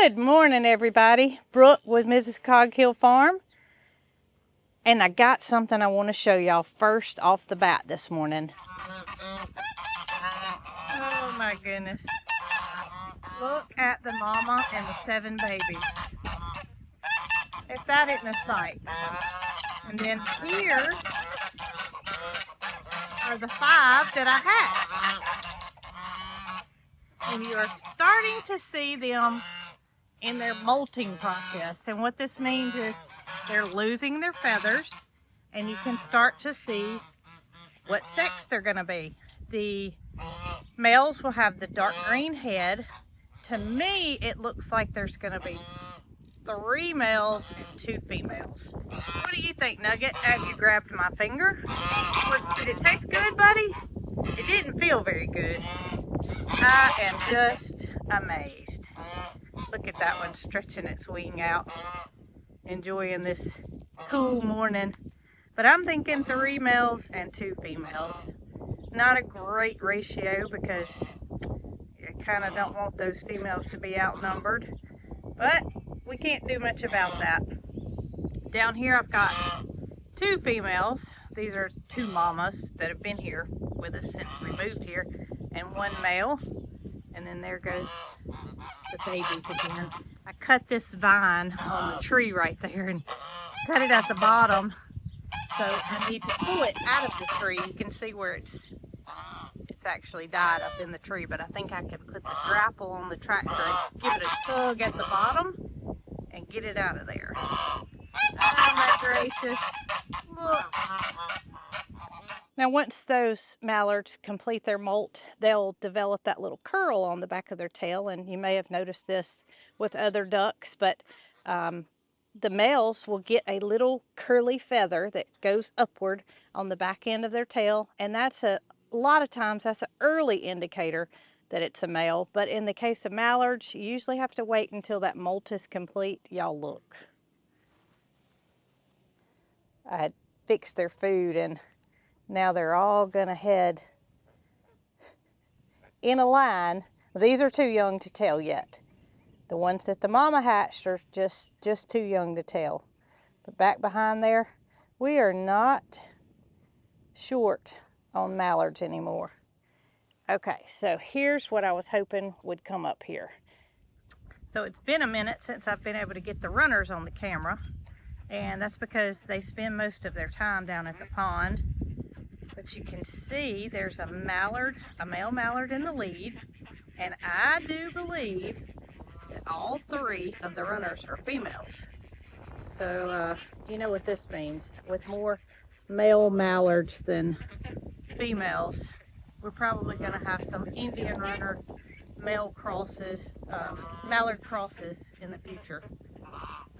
Good morning, everybody. Brooke with Mrs. Cog Hill Farm. And I got something I want to show y'all first off the bat this morning. Oh my goodness. Look at the mama and the 7 babies. If that isn't a sight. And then here are the 5 that I hatched. And you are starting to see them in their molting process. And what this means is they're losing their feathers, and you can start to see what sex they're going to be. The males will have the dark green head. To me, it looks like there's going to be 3 males and 2 females. What do you think, Nugget? Have you grabbed my finger? Did it taste good, buddy? It didn't feel very good. I am just amazed. Look at that one stretching its wing out, enjoying this cool morning. But I'm thinking 3 males and 2 females. Not a great ratio because you kind of don't want those females to be outnumbered. But we can't do much about that. Down here I've got 2 females. These are 2 mamas that have been here with us since we moved here, and 1 male. And then there goes the babies again. I cut this vine on the tree right there and cut it at the bottom. So I need to pull it out of the tree. You can see where it's actually died up in the tree, but I think I can put the grapple on the tractor and give it a tug at the bottom and get it out of there. Oh my gracious. Look. Now once those mallards complete their molt, they'll develop that little curl on the back of their tail, and you may have noticed this with other ducks, but the males will get a little curly feather that goes upward on the back end of their tail, and that's a lot of times that's an early indicator that it's a male. But in the case of mallards, you usually have to wait until that molt is complete. Y'all look. I had fixed their food, and now they're all gonna head in a line. These are too young to tell yet. The ones that the mama hatched are just too young to tell. But back behind there, we are not short on mallards anymore. Okay, so here's what I was hoping would come up here. So it's been a minute since I've been able to get the runners on the camera, and that's because they spend most of their time down at the pond. But you can see there's a mallard, a male mallard in the lead, and I do believe that all 3 of the runners are females. So you know what this means. With more male mallards than females, we're probably going to have some Indian runner male crosses, mallard crosses in the future.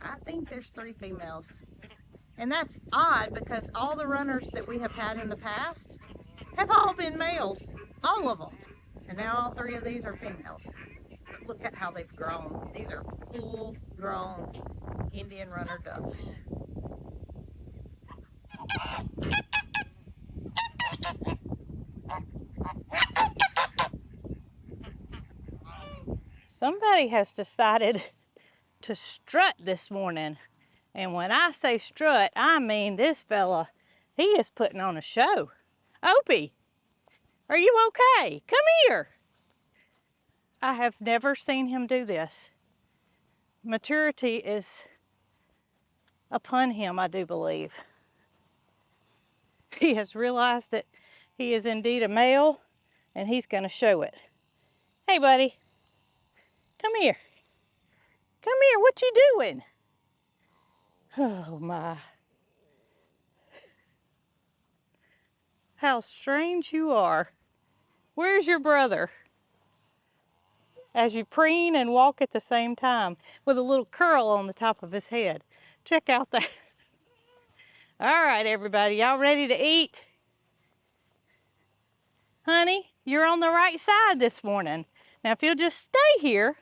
I think there's 3 females. And that's odd because all the runners that we have had in the past have all been males, all of them. And now all 3 of these are females. Look at how they've grown. These are full-grown Indian runner ducks. Somebody has decided to strut this morning. And when I say strut, I mean this fella, he is putting on a show. Opie, are you okay? Come here. I have never seen him do this. Maturity is upon him, I do believe. He has realized that he is indeed a male, and he's going to show it. Hey, buddy. Come here. Come here. What you doing? Oh, my. How strange you are. Where's your brother? As you preen and walk at the same time with a little curl on the top of his head. Check out that. All right, everybody, y'all ready to eat? Honey, you're on the right side this morning. Now, if you'll just stay here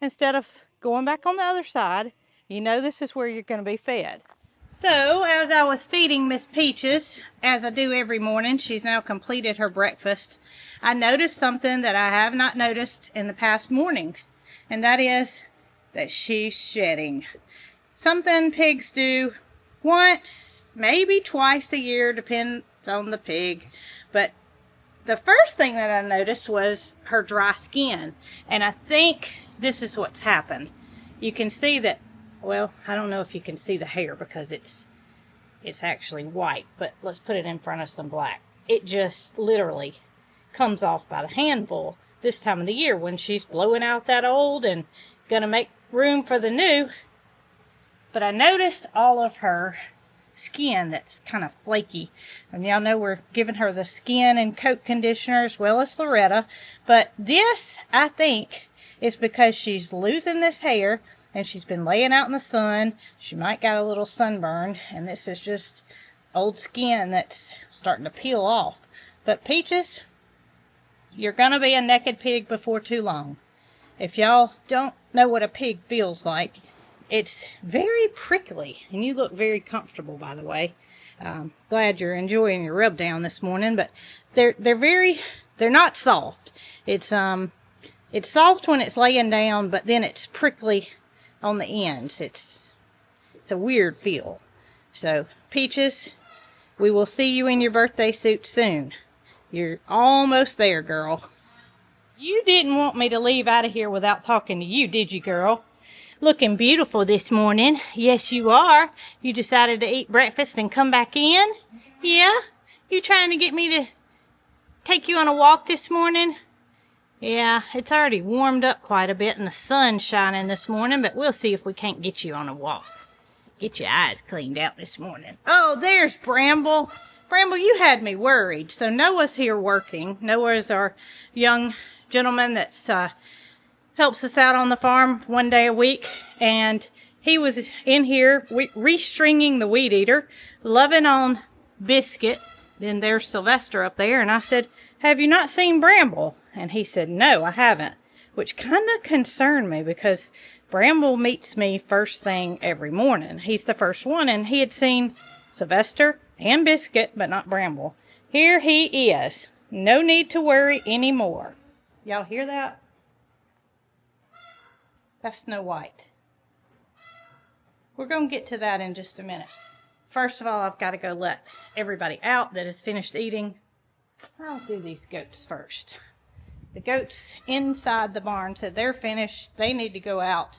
instead of going back on the other side, you know this is where you're going to be fed. So, as I was feeding Miss Peaches, as I do every morning, she's now completed her breakfast, I noticed something that I have not noticed in the past mornings, and that is that she's shedding. Something pigs do once, maybe twice a year, depends on the pig. But the first thing that I noticed was her dry skin. And I think this is what's happened. You can see that, well, I don't know if you can see the hair because it's actually white, but let's put it in front of some black. It just literally comes off by the handful this time of the year when she's blowing out that old and gonna make room for the new. But I noticed all of her skin that's kind of flaky, and y'all know we're giving her the skin and coat conditioner as well as Loretta. But this, I think, is because she's losing this hair and she's been laying out in the sun. She might got a little sunburn, and this is just old skin that's starting to peel off. But Peaches, you're gonna be a naked pig before too long. If y'all don't know what a pig feels like, it's very prickly, and you look very comfortable, by the way. Glad you're enjoying your rub down this morning, but they're not soft. It's soft when it's laying down, but then it's prickly on the ends. It's a weird feel. So, Peaches, we will see you in your birthday suit soon. You're almost there, girl. You didn't want me to leave out of here without talking to you, did you, girl? Looking beautiful this morning. Yes, you are. You decided to eat breakfast and come back in? Yeah? You trying to get me to take you on a walk this morning? Yeah, it's already warmed up quite a bit and the sun's shining this morning, but we'll see if we can't get you on a walk. Get your eyes cleaned out this morning. Oh, there's Bramble. Bramble, you had me worried. So Noah's here working. Noah is our young gentleman that's helps us out on the farm one day a week, and he was in here restringing the weed eater, loving on Biscuit. Then there's Sylvester up there, and I said, have you not seen Bramble? And he said, no, I haven't, which kind of concerned me because Bramble meets me first thing every morning. He's the first one, and he had seen Sylvester and Biscuit, but not Bramble. Here he is. No need to worry anymore. Y'all hear that? That's Snow White. We're going to get to that in just a minute. First of all, I've got to go let everybody out that has finished eating. I'll do these goats first. The goats inside the barn said they're finished. They need to go out.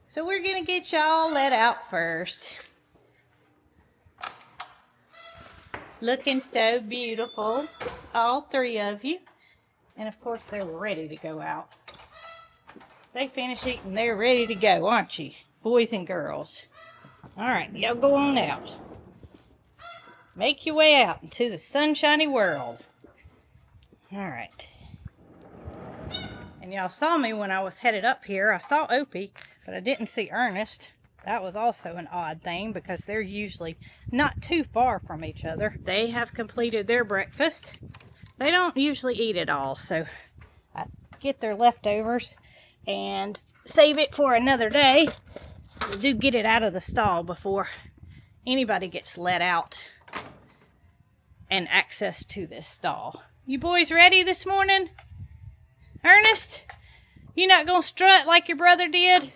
So we're going to get y'all let out first. Looking so beautiful. All three of you. And of course, they're ready to go out. They finish eating, they're ready to go, aren't you? Boys and girls. All right, y'all go on out. Make your way out into the sunshiny world. All right. And y'all saw me when I was headed up here. I saw Opie, but I didn't see Ernest. That was also an odd thing because they're usually not too far from each other. They have completed their breakfast. They don't usually eat it all, so I get their leftovers and save it for another day. We do get it out of the stall before anybody gets let out and access to this stall. You boys ready this morning? Ernest, you not gonna strut like your brother did?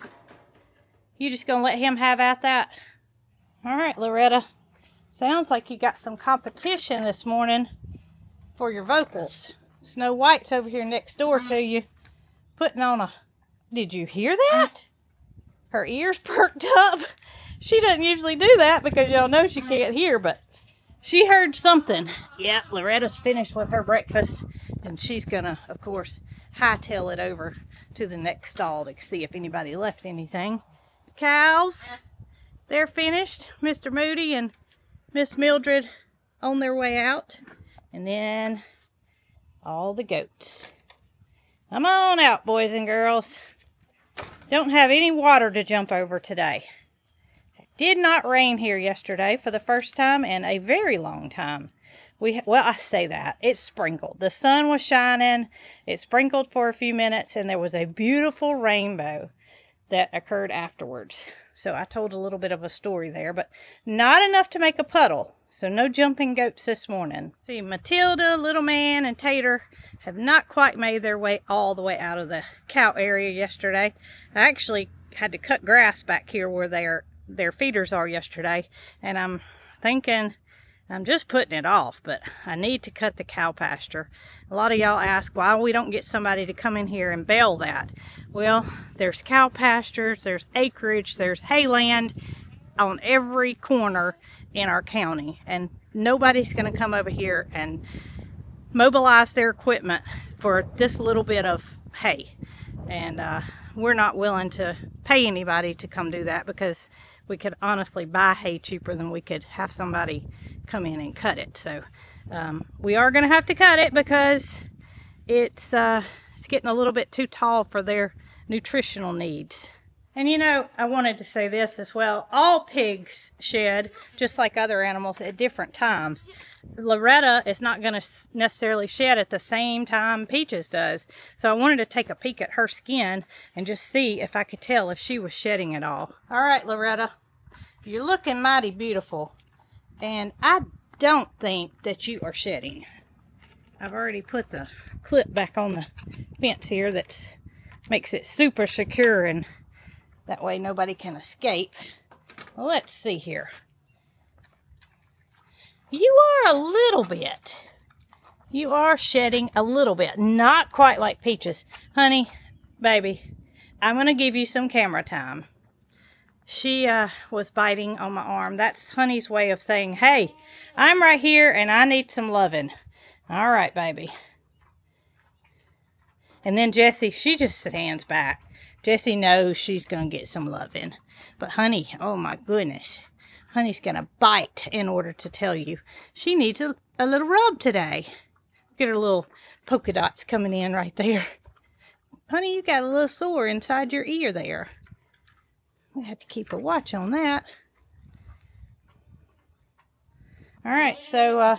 You just gonna let him have at that? All right, Loretta. Sounds like you got some competition this morning for your vocals. Snow White's over here next door to you, putting on a... Did you hear that? Her ears perked up. She doesn't usually do that because y'all know she can't hear, but she heard something. Yeah, Loretta's finished with her breakfast, and she's gonna, of course, hightail it over to the next stall to see if anybody left anything. Cows, they're finished. Mr. Moody and Miss Mildred on their way out. And then all the goats. Come on out, boys and girls. Don't have any water to jump over today. It did not rain here yesterday for the first time in a very long time. Well, I say that. It sprinkled. The sun was shining. It sprinkled for a few minutes, and there was a beautiful rainbow that occurred afterwards. So I told a little bit of a story there, but not enough to make a puddle. So no jumping goats this morning. See, Matilda, Little Man, and Tater have not quite made their way all the way out of the cow area yesterday. I actually had to cut grass back here where their feeders are yesterday, and I'm thinking I'm just putting it off, but I need to cut the cow pasture. A lot of y'all ask why we don't get somebody to come in here and bale that. Well, there's cow pastures, there's acreage, there's hayland on every corner in our county, and nobody's going to come over here and mobilize their equipment for this little bit of hay. And we're not willing to pay anybody to come do that, because we could honestly buy hay cheaper than we could have somebody come in and cut it. So we are going to have to cut it because it's getting a little bit too tall for their nutritional needs. And you know, I wanted to say this as well. All pigs shed, just like other animals, at different times. Loretta is not going to necessarily shed at the same time Peaches does. So I wanted to take a peek at her skin and just see if I could tell if she was shedding at all. All right, Loretta, you're looking mighty beautiful. And I don't think that you are shedding. I've already put the clip back on the fence here that makes it super secure, and that way nobody can escape. Well, let's see here. You are a little bit. You are shedding a little bit. Not quite like Peaches. Honey, baby, I'm going to give you some camera time. She was biting on my arm. That's Honey's way of saying, hey, I'm right here and I need some loving. All right, baby. And then Jessie, she just stands back. Jessie knows she's going to get some loving. But Honey, oh my goodness. Honey's going to bite in order to tell you she needs a little rub today. Look at her little polka dots coming in right there. Honey, you got a little sore inside your ear there. We have to keep a watch on that. All right, so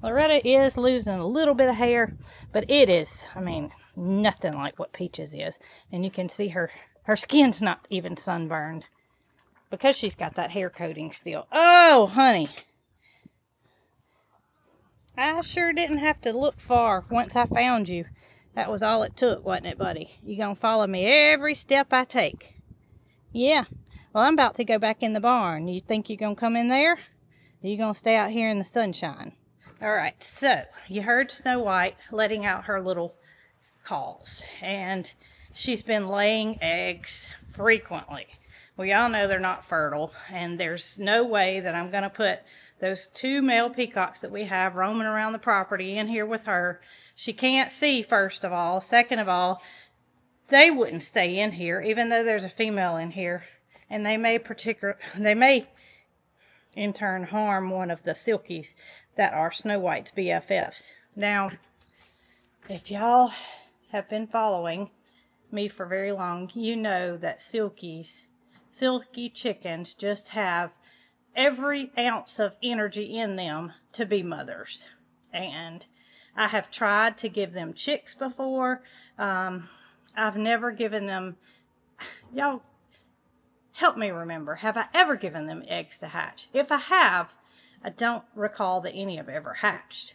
Loretta is losing a little bit of hair, but it is, I mean, nothing like what Peaches is. And you can see her skin's not even sunburned because she's got that hair coating still. Oh, Honey. I sure didn't have to look far once I found you. That was all it took, wasn't it, buddy? You gonna follow me every step I take? Yeah. Well, I'm about to go back in the barn. You think you're gonna come in there? Or you gonna stay out here in the sunshine? All right, so you heard Snow White letting out her little calls, and she's been laying eggs frequently. We all know they're not fertile, and there's no way that I'm going to put those 2 male peacocks that we have roaming around the property in here with her. She can't see, first of all. Second of all, they wouldn't stay in here, even though there's a female in here, and they may in turn harm one of the silkies that are Snow White's BFFs. Now, if y'all have been following me for very long, you know that silky chickens just have every ounce of energy in them to be mothers. And I have tried to give them chicks before. I've never given them, y'all help me remember, have I ever given them eggs to hatch? If I have, I don't recall that any have ever hatched.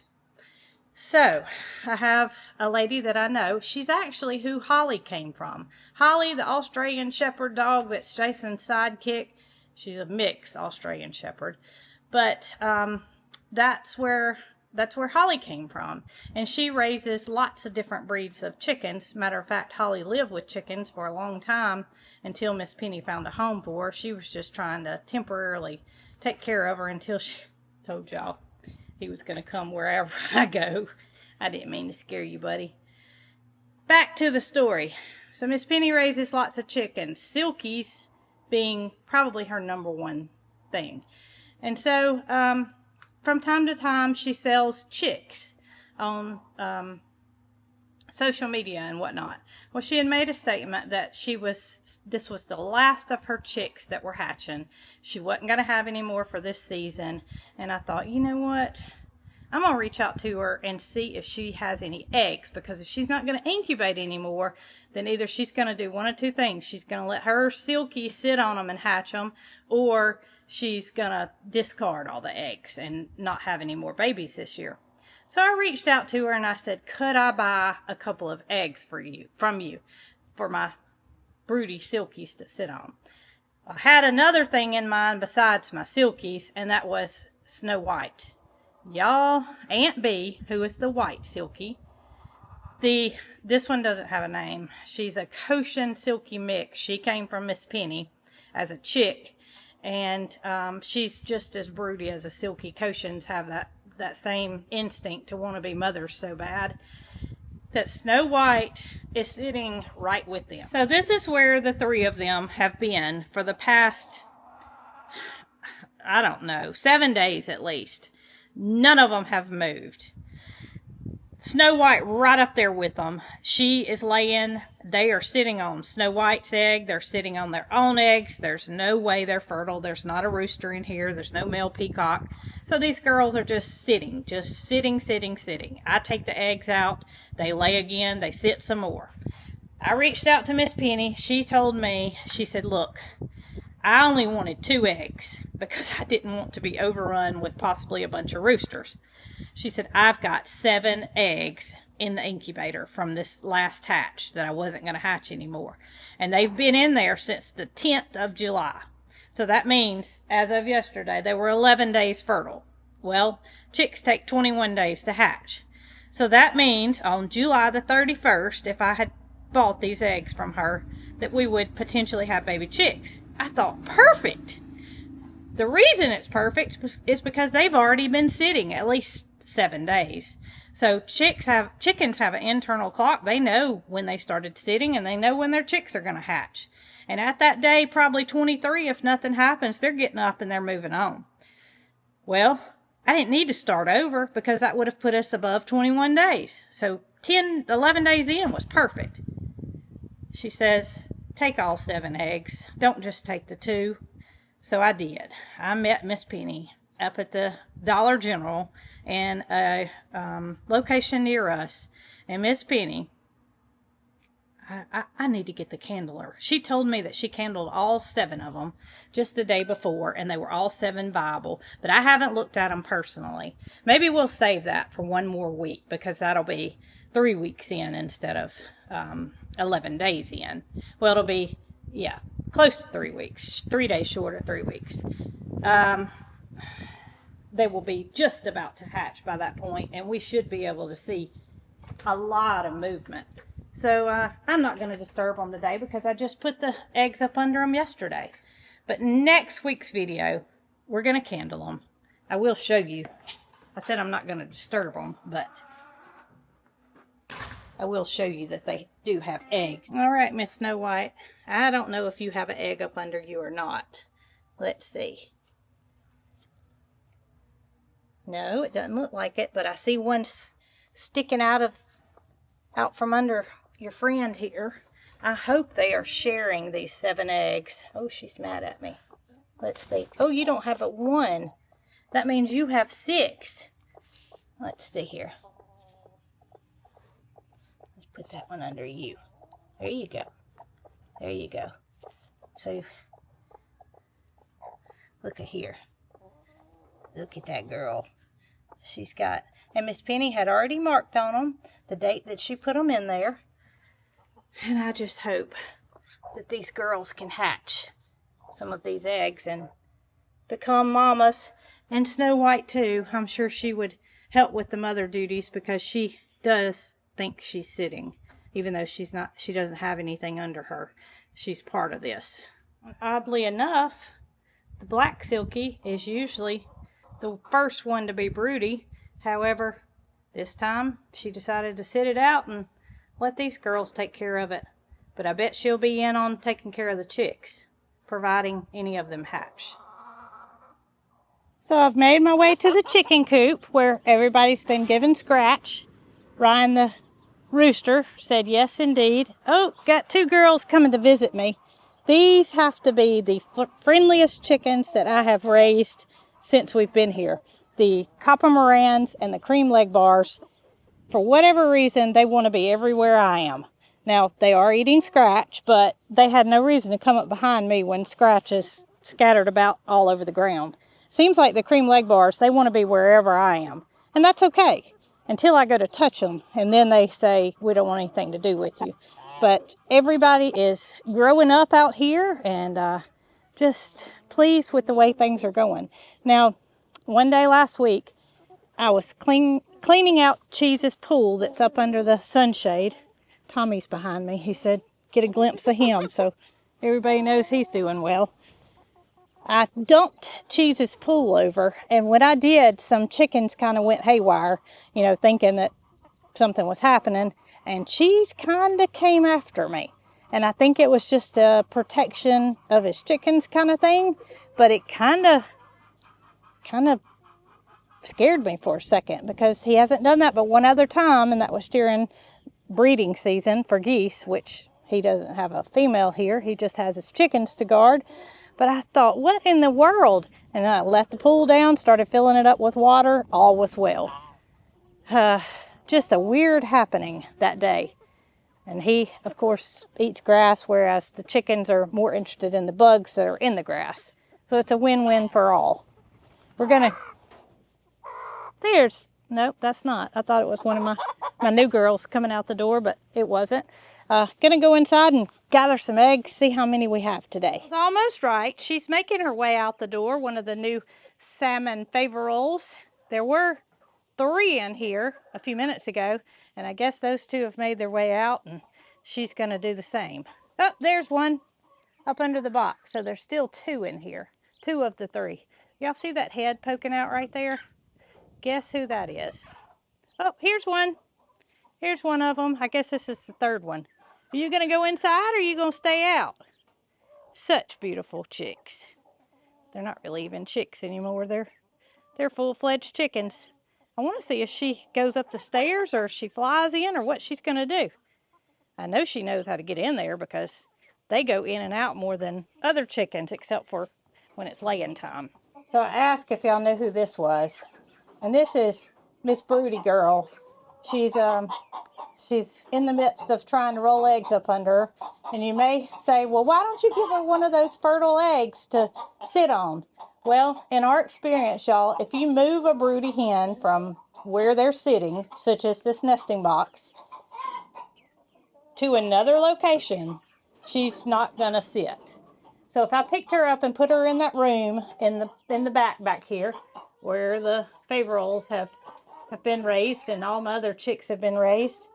So, I have a lady that I know. She's actually who Holly came from. Holly, the Australian Shepherd dog that's Jason's sidekick. She's a mixed Australian Shepherd. But that's where Holly came from. And she raises lots of different breeds of chickens. Matter of fact, Holly lived with chickens for a long time until Miss Penny found a home for her. She was just trying to temporarily take care of her until she told y'all he was going to come wherever I go. I didn't mean to scare you, buddy. Back to the story. So Miss Penny raises lots of chickens. Silkies being probably her #1 thing. And so, from time to time, she sells chicks on social media and whatnot. Well, she had made a statement that this was the last of her chicks that were hatching. She wasn't going to have any more for this season. And I thought, you know what? I'm going to reach out to her and see if she has any eggs, because if she's not going to incubate anymore, then either she's going to do one of two things. She's going to let her silky sit on them and hatch them, or she's going to discard all the eggs and not have any more babies this year. So I reached out to her and I said, could I buy a couple of eggs from you for my broody silkies to sit on. I had another thing in mind besides my silkies, and that was Snow White. Y'all, Aunt B, who is the white silkie, this one doesn't have a name. She's a Cochin silky mix. She came from Miss Penny as a chick, and she's just as broody as a silky. Cochins have that same instinct to want to be mothers so bad. That Snow White is sitting right with them. So this is where the three of them have been for the past, I don't know, 7 days at least. None of them have moved. Snow White right up there with them. She is laying, they are sitting on Snow White's egg. They're sitting on their own eggs. There's no way they're fertile. There's not a rooster in here. There's no male peacock. So these girls are just sitting. I take the eggs out. They lay again. They sit some more. I reached out to Miss Penny. She told me, she said, look, I only wanted 2 eggs because I didn't want to be overrun with possibly a bunch of roosters. She said, I've got 7 eggs in the incubator from this last hatch that I wasn't going to hatch anymore. And they've been in there since the 10th of July. So that means, as of yesterday, they were 11 days fertile. Well, chicks take 21 days to hatch. So that means on July the 31st, if I had bought these eggs from her, that we would potentially have baby chicks. I thought, perfect. The reason it's perfect is because they've already been sitting at least 7 days. So chickens have an internal clock. They know when they started sitting, and they know when their chicks are going to hatch. And at that day, probably 23, if nothing happens, they're getting up and they're moving on. Well, I didn't need to start over because that would have put us above 21 days. So 11 days in was perfect. She says, take all 7 eggs. Don't just take the 2. So I did. I met Miss Penny up at the Dollar General in a location near us. And Miss Penny, I need to get the candler. She told me that she candled all 7 of them just the day before, and they were all 7 viable. But I haven't looked at them personally. Maybe we'll save that for 1 more week, because that'll be 3 weeks in instead of 11 days in. Well, it'll be, yeah, close to 3 weeks. 3 days short of 3 weeks. They will be just about to hatch by that point, and we should be able to see a lot of movement. So I'm not going to disturb them today because I just put the eggs up under them yesterday. But next week's video, we're going to candle them. I will show you. I said I'm not going to disturb them, but I will show you that they do have eggs. All right, Miss Snow White. I don't know if you have an egg up under you or not. Let's see. No, it doesn't look like it, but I see one sticking out from under your friend here. I hope they are sharing these 7 eggs. Oh, she's mad at me. Let's see. Oh, you don't have but 1. That means you have 6. Let's see here. Let's put that one under you. There you go. There you go. So, look at here. Look at that girl. She's got, and Miss Penny had already marked on them the date that she put them in there. And I just hope that these girls can hatch some of these eggs and become mamas. And Snow White too. I'm sure she would help with the mother duties because she does think she's sitting. Even though she's not, she doesn't have anything under her. She's part of this. Oddly enough, the black silkie is usually the first one to be broody. However, this time she decided to sit it out and let these girls take care of it. But I bet she'll be in on taking care of the chicks, providing any of them hatch. So I've made my way to the chicken coop where everybody's been given scratch. Ryan the rooster said yes indeed. Oh, got 2 girls coming to visit me. These have to be the friendliest chickens that I have raised since we've been here. The copper morans and the cream leg bars, for whatever reason, they want to be everywhere I am. Now, they are eating scratch, but they had no reason to come up behind me when scratch is scattered about all over the ground. Seems like the cream leg bars, they want to be wherever I am. And that's okay. until I go to touch them. And then they say, we don't want anything to do with you. But everybody is growing up out here and just pleased with the way things are going. Now, one day last week, I was cleaning out Cheese's pool that's up under the sunshade. Tommy's behind me. He said, get a glimpse of him so everybody knows he's doing well. I dumped Cheese's pool over, and when I did, some chickens kind of went haywire, you know, thinking that something was happening, and Cheese kind of came after me. And I think it was just a protection of his chickens kind of thing, but it kind of scared me for a second, because he hasn't done that but one other time, and that was during breeding season for geese, which he doesn't have a female here. He just has his chickens to guard. But I thought, what in the world? And I let the pool down, started filling it up with water. All was well. Just a weird happening that day. And he, of course, eats grass, whereas the chickens are more interested in the bugs that are in the grass. So it's a win-win for all. We're going to... Nope, that's not. I thought it was one of my new girls coming out the door, but it wasn't. Gonna go inside and gather some eggs, see how many we have today. It's almost right. She's making her way out the door, one of the new salmon favorolles. There were 3 in here a few minutes ago, and I guess those 2 have made their way out, and she's gonna do the same. Oh, there's one up under the box. So there's still 2 in here, 2 of the 3. Y'all see that head poking out right there? Guess who that is? Oh, here's one. Here's one of them. I guess this is the 3rd one. Are you going to go inside or are you going to stay out? Such beautiful chicks. They're not really even chicks anymore. They're full-fledged chickens. I want to see if she goes up the stairs or if she flies in or what she's going to do. I know she knows how to get in there because they go in and out more than other chickens, except for when it's laying time. So I asked if y'all knew who this was. And this is Miss Broody Girl. She's in the midst of trying to roll eggs up under her. And you may say, well, why don't you give her one of those fertile eggs to sit on? Well, in our experience, y'all, if you move a broody hen from where they're sitting, such as this nesting box, to another location, she's not going to sit. So if I picked her up and put her in that room in the back here, where the favorolles have been raised and all my other chicks have been raised,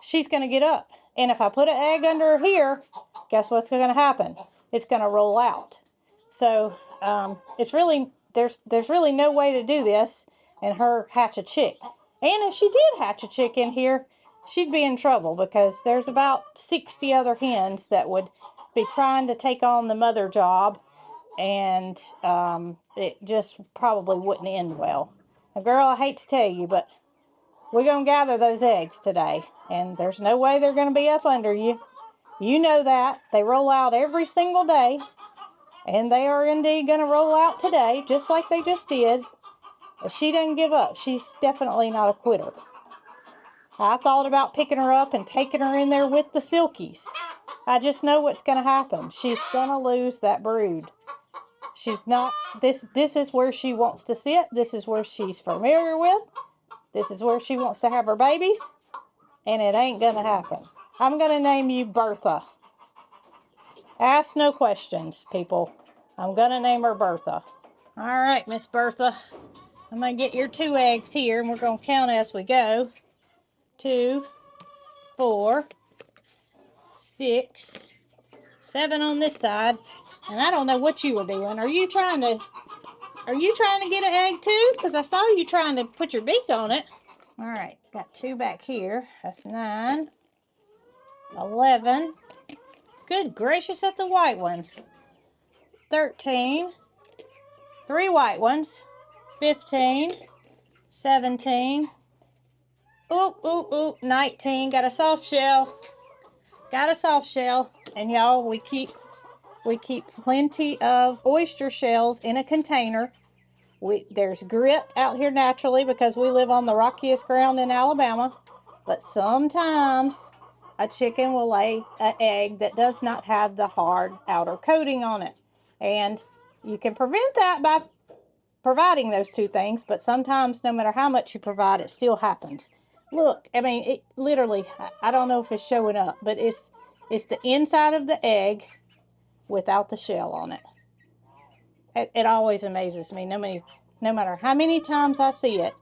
she's going to get up. And if I put an egg under her here, guess what's going to happen? It's going to roll out. So it's really, there's really no way to do this and her hatch a chick. And if she did hatch a chick in here, she'd be in trouble because there's about 60 other hens that would be trying to take on the mother job, and it just probably wouldn't end well. Now, girl, I hate to tell you, but we're going to gather those eggs today, and there's no way they're going to be up under you. You know that. They roll out every single day, and they are indeed going to roll out today, just like they just did. If she doesn't give up, she's definitely not a quitter. I thought about picking her up and taking her in there with the silkies. I just know what's going to happen. She's going to lose that brood. She's not, this is where she wants to sit. This is where she's familiar with. This is where she wants to have her babies. And it ain't going to happen. I'm going to name you Bertha. Ask no questions, people. I'm going to name her Bertha. All right, Miss Bertha. I'm going to get your 2 eggs here, and we're going to count as we go. 2, 4, 6, 7 on this side. And I don't know what you were doing. Are you trying to get an egg too? Because I saw you trying to put your beak on it. All right, got 2 back here. That's 9, 11. Good gracious at the white ones. 13, 3 white ones. 15, 17. Oop, 19. Got a soft shell. And y'all, we keep plenty of oyster shells in a container. There's grit out here naturally because we live on the rockiest ground in Alabama. But sometimes a chicken will lay an egg that does not have the hard outer coating on it. And you can prevent that by providing those two things, but sometimes no matter how much you provide, it still happens. Look, I mean, it literally, I don't know if it's showing up, but it's the inside of the egg without the shell on it. It always amazes me. No matter how many times I see it,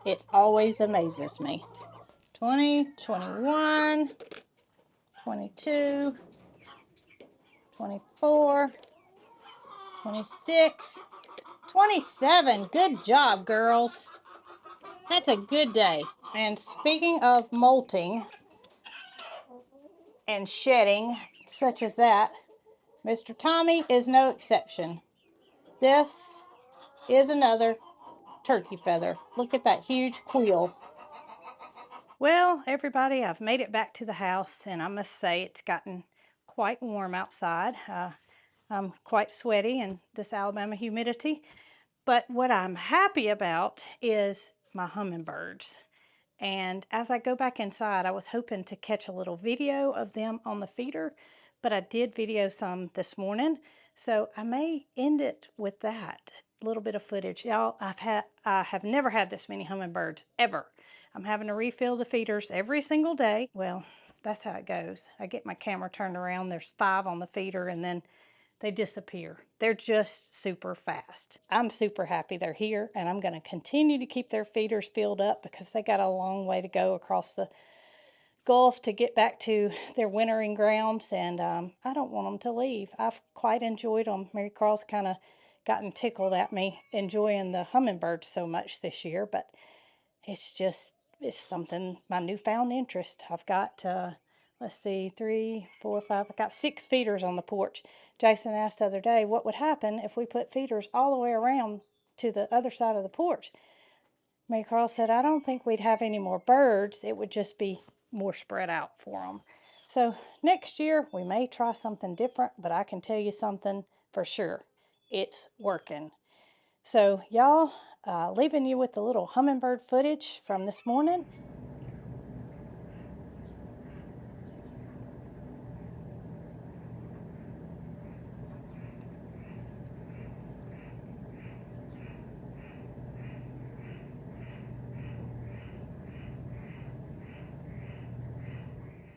it always amazes me. 20, 21, 22, 24, 26, 27. Good job, girls. That's a good day. And speaking of molting and shedding, such as that, Mr. Tommy is no exception. This is another turkey feather. Look at that huge quill. Well, everybody, I've made it back to the house, and I must say it's gotten quite warm outside. I'm quite sweaty in this Alabama humidity. But what I'm happy about is my hummingbirds. And as I go back inside, I was hoping to catch a little video of them on the feeder, but I did video some this morning. So I may end it with that little bit of footage. Y'all, I have never had this many hummingbirds, ever. I'm having to refill the feeders every single day. Well, that's how it goes. I get my camera turned around, there's 5 on the feeder, and then they disappear. They're just super fast. I'm super happy they're here, and I'm going to continue to keep their feeders filled up because they got a long way to go across the Gulf to get back to their wintering grounds, and I don't want them to leave. I've quite enjoyed them. Mary Carl's kind of gotten tickled at me enjoying the hummingbirds so much this year, but it's something, my newfound interest. I've got let's see, 3, 4, 5. I got 6 feeders on the porch. Jason asked the other day what would happen if we put feeders all the way around to the other side of the porch. Mary Carl said, I don't think we'd have any more birds. It would just be more spread out for them. So next year we may try something different, but I can tell you something for sure. It's working. So y'all, leaving you with a little hummingbird footage from this morning.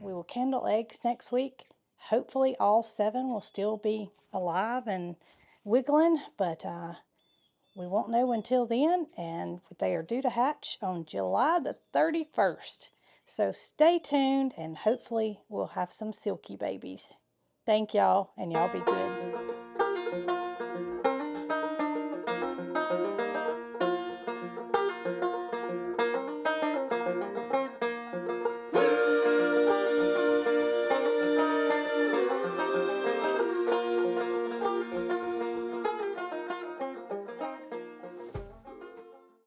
We will kindle eggs next week. Hopefully all 7 will still be alive and wiggling, but we won't know until then, and they are due to hatch on July the 31st. So stay tuned, and hopefully we'll have some silky babies. Thank y'all, and y'all be good.